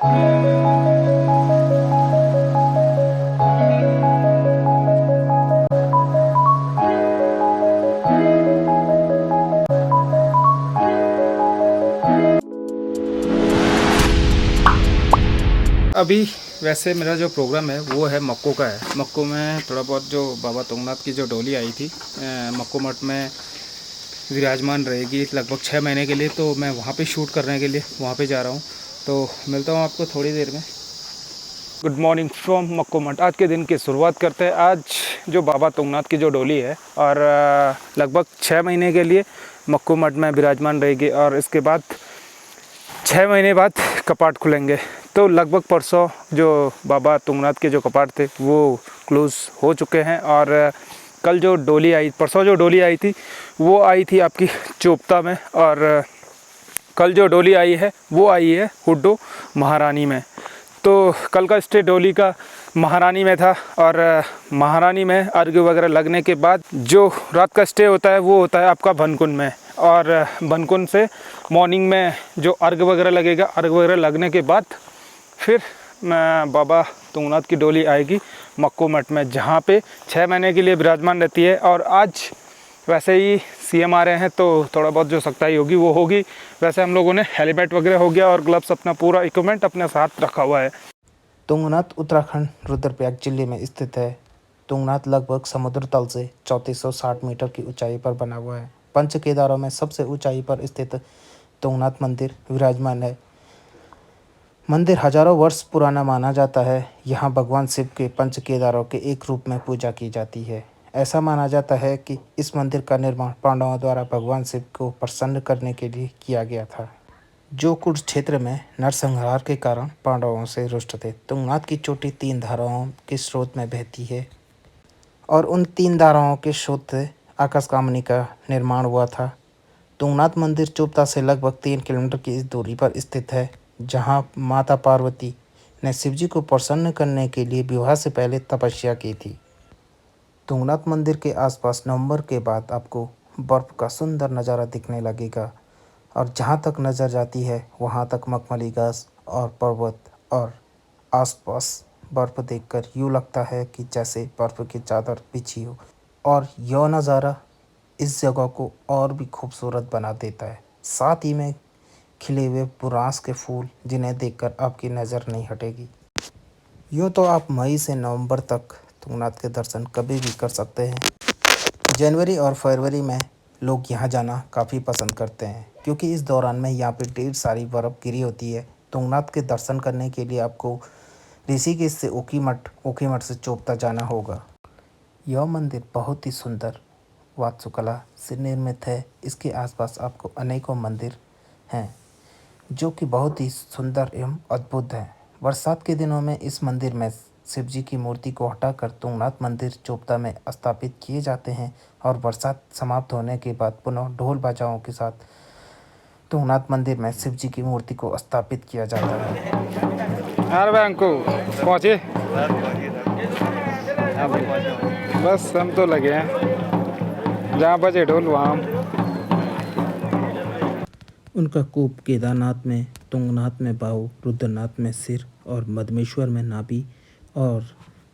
अभी वैसे मेरा जो प्रोग्राम है वो है मक्को का है। मक्को में थोड़ा बहुत जो बाबा तुंगनाथ की जो डोली आई थी मक्को मठ में विराजमान रहेगी लगभग 6 महीने के लिए, तो मैं वहाँ पे शूट करने के लिए वहाँ पे जा रहा हूँ। तो मिलता हूँ आपको थोड़ी देर में। गुड मॉर्निंग फ्रॉम मक्को मठ। आज के दिन की शुरुआत करते हैं। आज जो बाबा तुंगनाथ की जो डोली है और लगभग 6 महीने के लिए मक्को मठ में विराजमान रहेगी और इसके बाद 6 महीने बाद कपाट खुलेंगे। तो लगभग परसों जो बाबा तुंगनाथ के जो कपाट थे वो क्लोज़ हो चुके हैं और कल जो डोली आई, परसों जो डोली आई थी वो आई थी आपकी चोपता में और कल जो डोली आई है वो आई है हुड्डो महारानी में। तो कल का स्टे डोली का महारानी में था और महारानी में अर्घ्य वगैरह लगने के बाद जो रात का स्टे होता है वो होता है आपका भनकुन में, और भनकुन से मॉर्निंग में जो अर्घ्य वगैरह लगेगा, अर्घ्य वगैरह लगने के बाद फिर बाबा तुंगनाथ की डोली आएगी मक्को मठ में, जहाँ पे 6 महीने के लिए विराजमान रहती है। और आज वैसे ही सीएम आ रहे हैं तो थोड़ा बहुत जो सख्ताई होगी वो होगी। वैसे हम लोगों ने हेलमेट वगैरह हो गया और ग्लव्स, अपना पूरा इक्विपमेंट अपने साथ रखा हुआ है। तुंगनाथ उत्तराखंड रुद्रप्रयाग जिले में स्थित है। तुंगनाथ लगभग समुद्र तल से 3460 मीटर की ऊंचाई पर बना हुआ है। पंच केदारों में सबसे ऊंचाई पर स्थित तुंगनाथ मंदिर विराजमान है। मंदिर हजारों वर्ष पुराना माना जाता है। यहाँ भगवान शिव के पंच केदारों के एक रूप में पूजा की जाती है। ऐसा माना जाता है कि इस मंदिर का निर्माण पांडवों द्वारा भगवान शिव को प्रसन्न करने के लिए किया गया था, जो कुरुक्षेत्र में नरसंहार के कारण पांडवों से रुष्ट थे। तुंगनाथ की चोटी 3 धाराओं के स्रोत में बहती है और उन 3 धाराओं के स्रोत से आकाशकामनी का निर्माण हुआ था। तुंगनाथ मंदिर चोपता से लगभग 3 किलोमीटर की इस दूरी पर स्थित है, जहां माता पार्वती ने शिवजी को प्रसन्न करने के लिए विवाह से पहले तपस्या की थी। तुंगनाथ मंदिर के आसपास नवंबर के बाद आपको बर्फ़ का सुंदर नज़ारा दिखने लगेगा और जहाँ तक नज़र जाती है वहाँ तक मखमली घास और पर्वत और आसपास बर्फ़ देखकर यूँ लगता है कि जैसे बर्फ़ की चादर बिछी हो, और यह नज़ारा इस जगह को और भी खूबसूरत बना देता है। साथ ही में खिले हुए बुरांस के फूल, जिन्हें देखकर आपकी नज़र नहीं हटेगी। यूँ तो आप मई से नवंबर तक तुंगनाथ के दर्शन कभी भी कर सकते हैं। जनवरी और फरवरी में लोग यहाँ जाना काफ़ी पसंद करते हैं, क्योंकि इस दौरान में यहाँ पे ढेर सारी बर्फ़ गिरी होती है। तुंगनाथ के दर्शन करने के लिए आपको ऋषिकेश से ओखीमठ से चोपता जाना होगा। यह मंदिर बहुत ही सुंदर वास्तुकला से निर्मित है। इसके आसपास आपको अनेकों मंदिर हैं जो कि बहुत ही सुंदर एवं अद्भुत हैं। बरसात के दिनों में इस मंदिर में शिव जी की मूर्ति को हटाकर तुंगनाथ मंदिर चोपता में स्थापित किए जाते हैं और बरसात समाप्त होने के बाद पुनः ढोल बाजाओं के साथ तुंगनाथ मंदिर में शिव जी की मूर्ति को स्थापित किया जाता है। पहुँचे बस, हम तो लगे हैं जहाँ बजे ढोल वहाँ। उनका कूप केदारनाथ में, तुंगनाथ में बाहु, रुद्रनाथ में सिर और मधमेश्वर में नाभि और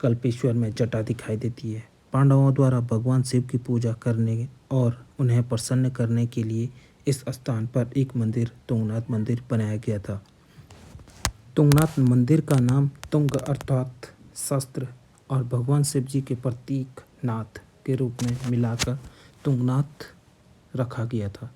कल्पेश्वर में जटा दिखाई देती है। पांडवों द्वारा भगवान शिव की पूजा करने और उन्हें प्रसन्न करने के लिए इस स्थान पर एक मंदिर, तुंगनाथ मंदिर बनाया गया था। तुंगनाथ मंदिर का नाम तुंग अर्थात शस्त्र और भगवान शिव जी के प्रतीक नाथ के रूप में मिलाकर तुंगनाथ रखा गया था।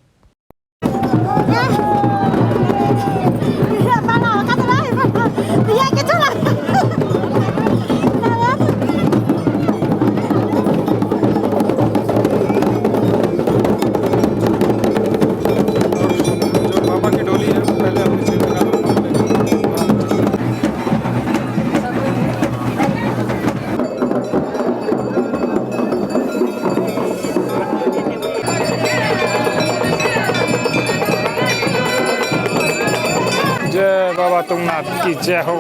जय बाबा तुंगनाथ की जय हो।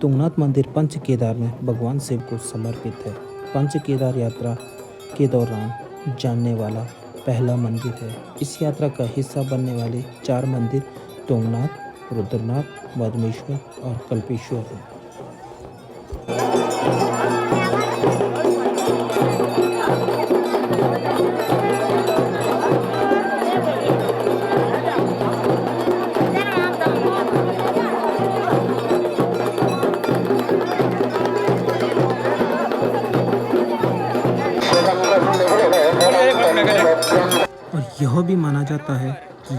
तुंगनाथ मंदिर पंच केदार में भगवान शिव को समर्पित है। पंच केदार यात्रा के दौरान जानने वाला पहला मंदिर है। इस यात्रा का हिस्सा बनने वाले 4 मंदिर तुंगनाथ, रुद्रनाथ, मधमेश्वर और कल्पेश्वर हैं। और यह भी माना जाता है कि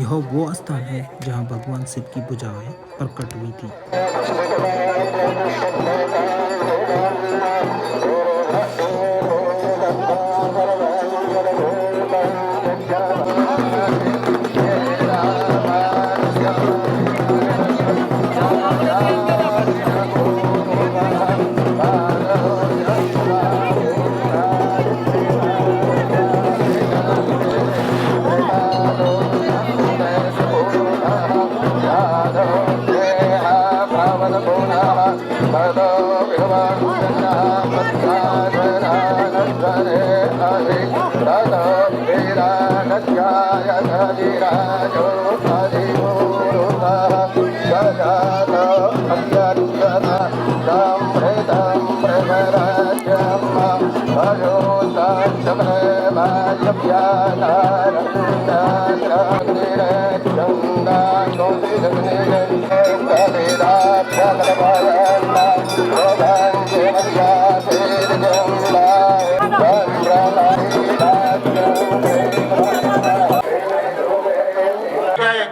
यह वो स्थान है जहां भगवान शिव की भुजाएं प्रकट हुई थी।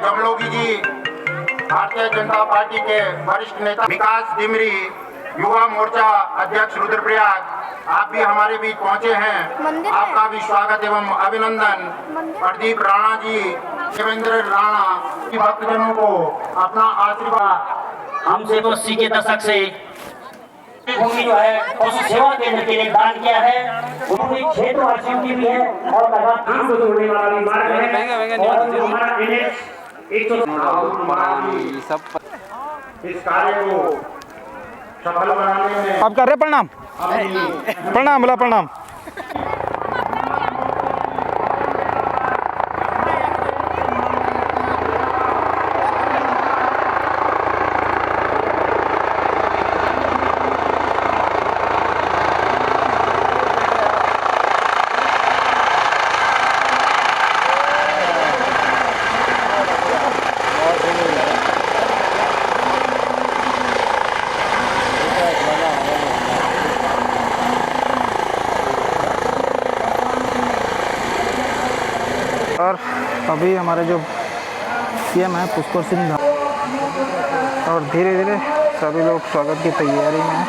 गमलोगी जी भारतीय जनता पार्टी के वरिष्ठ नेता विकास डिमरी, युवा मोर्चा अध्यक्ष रुद्रप्रयाग, आप भी हमारे बीच पहुंचे हैं। आपका भी स्वागत एवं अभिनंदन। प्रदीप राणा जी, देवेंद्र राणा की भक्तजनों को अपना आशीर्वाद। हमसे तो 80 के दशक से भूमि जो है पशु सेवा केंद्र के लिए दान किया है। उन्होंने क्षेत्र वासियों की भी है और लगातार होने वाला भी मार्ग है और जो हमारा NH 100 इस कार्य को सफल बनाने में आप कर रहे प्रणाम प्रणाम बोला प्रणाम। और अभी हमारे जो CM है पुष्कर सिंह धाम, और धीरे धीरे सभी लोग स्वागत की तैयारी में हैं।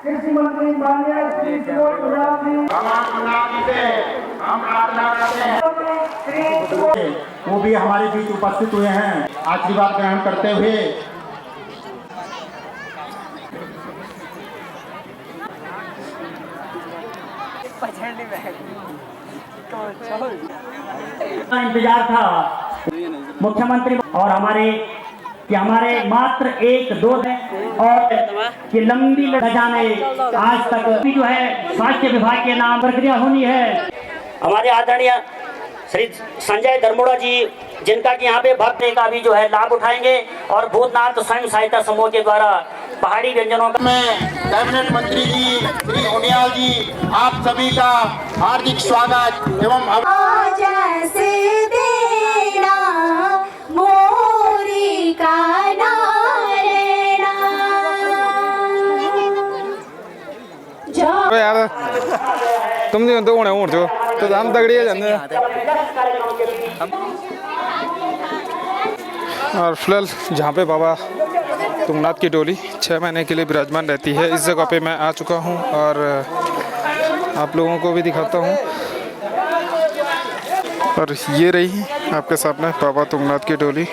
कृषि मंत्री माननीय श्री सुबोध उनियाल जी हम प्रार्थना करते हैं वो भी हमारे बीच उपस्थित हुए हैं। आशीर्वाद ग्रहण करते हुए इंतजार था मुख्यमंत्री और हमारे मात्र 1-2 और ये लंबी जाने आज तक जो है स्वास्थ्य विभाग के नाम प्रक्रिया होनी है। हमारे आदरणीय श्री संजय दरमोड़ा जी, जिनका कि यहाँ पे भक्त का भी जो है लाभ उठाएंगे और भूतनाथ स्वयं सहायता समूह के द्वारा पहाड़ी व्यंजनों का मैं कैबिनेट मंत्री जी श्री उनियाल जी, आप सभी का हार्दिक स्वागत एवं जैसे देना मोरी का नारेना यार तुम नहीं तो उड़ जो तो हम तगड़ी जाने और फिलहाल जहाँ पे बाबा तुंगनाथ की डोली 6 महीने के लिए विराजमान रहती है। इस जगह पे मैं आ चुका हूँ और आप लोगों को भी दिखाता हूँ। और ये रही आपके सामने बाबा तुंगनाथ की डोली।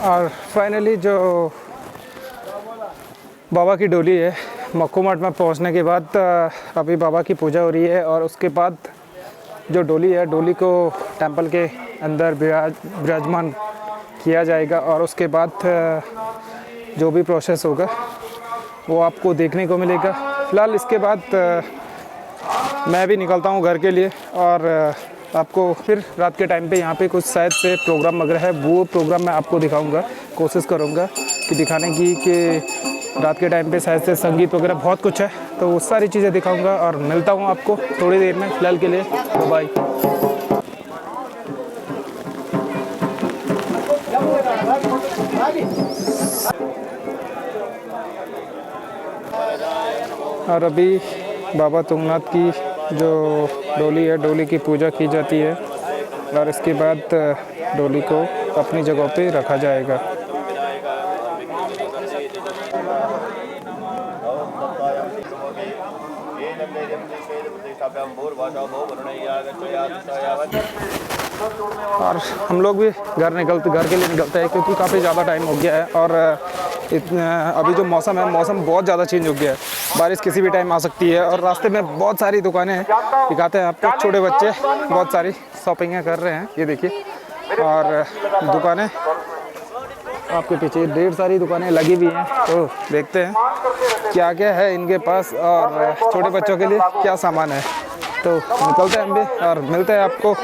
और फाइनली जो बाबा की डोली है, मक्कू मठ में पहुंचने के बाद अभी बाबा की पूजा हो रही है और उसके बाद जो डोली है, डोली को टेंपल के अंदर विराजमान किया जाएगा और उसके बाद जो भी प्रोसेस होगा वो आपको देखने को मिलेगा। फ़िलहाल इसके बाद मैं भी निकलता हूँ घर के लिए और आपको फिर रात के टाइम पे यहाँ पे कुछ शायद से प्रोग्राम वगैरह है, वो प्रोग्राम मैं आपको दिखाऊंगा, कोशिश करूँगा कि दिखाने की कि रात के टाइम पे शायद से संगीत वगैरह बहुत कुछ है, तो वो सारी चीज़ें दिखाऊंगा और मिलता हूँ आपको थोड़ी देर में। फ़िलहाल के लिए बाय। और अभी बाबा तुंगनाथ की जो डोली है, डोली की पूजा की जाती है और इसके बाद डोली को अपनी जगह पे रखा जाएगा। और हम लोग भी घर के लिए निकलते हैं क्योंकि काफ़ी ज़्यादा टाइम हो गया है और अभी जो मौसम है, मौसम बहुत ज़्यादा चेंज हो गया है, बारिश किसी भी टाइम आ सकती है। और रास्ते में बहुत सारी दुकानें दिखाते हैं आपको, छोटे बच्चे बहुत सारी शॉपिंग कर रहे हैं, ये देखिए। और दुकानें आपके पीछे ढेर सारी दुकानें लगी हुई हैं, तो देखते हैं क्या क्या है इनके पास और छोटे बच्चों के लिए क्या सामान है। तो निकलते हैं हम भी और मिलते हैं आपको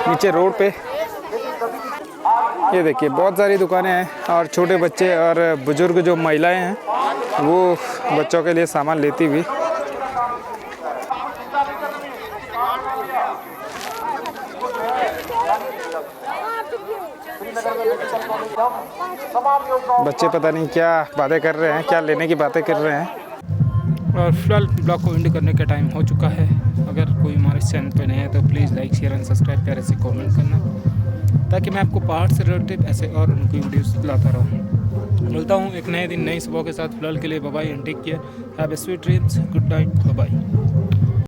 नीचे रोड पे। ये देखिए बहुत सारी दुकानें हैं और छोटे बच्चे और बुजुर्ग जो महिलाएं हैं वो बच्चों के लिए सामान लेती हुई। बच्चे पता नहीं क्या बातें कर रहे हैं, क्या लेने की बातें कर रहे हैं। और फिलहाल ब्लॉग को एंड करने का टाइम हो चुका है। अगर कोई हमारे चैनल पर नहीं है तो please like share and subscribe, प्यारे से कमेंट करना ताकि मैं आपको पहाड़ से रिलेटेड ऐसे और उनकी वीडियोस लाता रहूँ। मिलता हूँ एक नए दिन नई सुबह के साथ। फिलहाल के लिए bye bye and take care, have a sweet dreams, good night, bye bye.